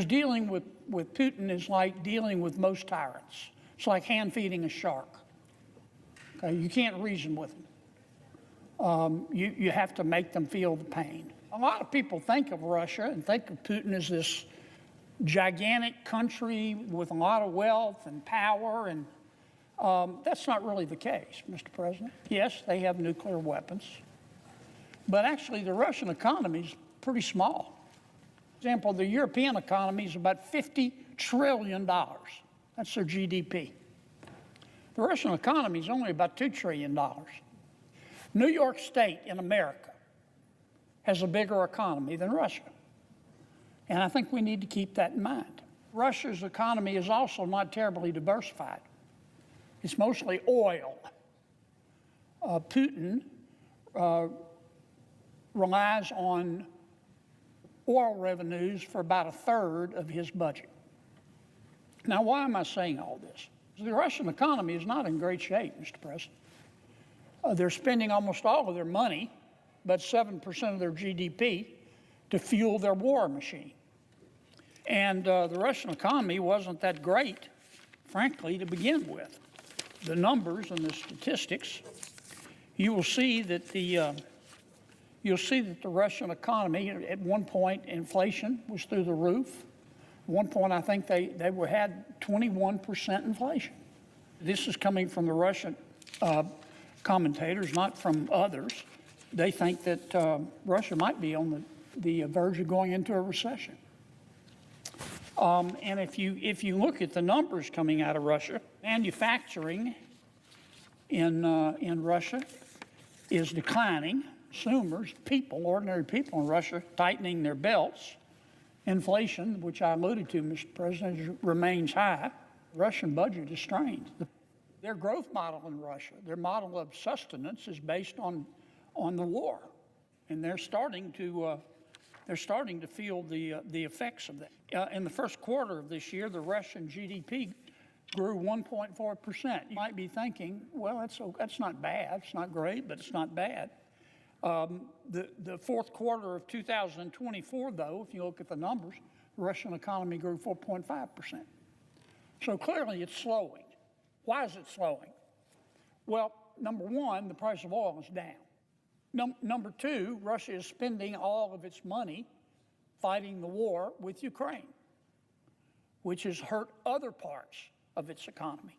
Dealing with Putin is like dealing with most tyrants. It's like hand-feeding a shark. Okay? You can't reason with them. You have to make them feel the pain. A lot of people think of Russia and think of Putin as this gigantic country with a lot of wealth and power, and that's not really the case, Mr. President. Yes, they have nuclear weapons, but actually the Russian economy is pretty small. For example, the European economy is about $50 trillion. That's their GDP. The Russian economy is only about $2 trillion. New York State in America has a bigger economy than Russia. And I think we need to keep that in mind. Russia's economy is also not terribly diversified. It's mostly oil. Putin relies on oil revenues for about a third of his budget. Now, why am I saying all this? The Russian economy is not in great shape, Mr. President. They're spending almost all of their money, about 7% of their GDP, to fuel their war machine. And the Russian economy wasn't that great, frankly, to begin with. The numbers and the statistics, you will see that the Russian economy, at one point, inflation was through the roof. At one point, I think they had 21% inflation. This is coming from the Russian commentators, not from others. They think that Russia might be on the verge of going into a recession. And if you look at the numbers coming out of Russia, manufacturing in Russia is declining. Consumers, people, ordinary people in Russia, tightening their belts. Inflation, which I alluded to, Mr. President, remains high. The Russian budget is strained. Their growth model in Russia, their model of sustenance, is based on the war, and they're starting to feel the effects of that. In the first quarter of this year, the Russian GDP grew 1.4%. You might be thinking, well, that's not bad. It's not great, but it's not bad. The fourth quarter of 2024, though, if you look at the numbers, the Russian economy grew 4.5%. So clearly it's slowing. Why is it slowing? Well, number one, the price of oil is down. Number two, Russia is spending all of its money fighting the war with Ukraine, which has hurt other parts of its economy.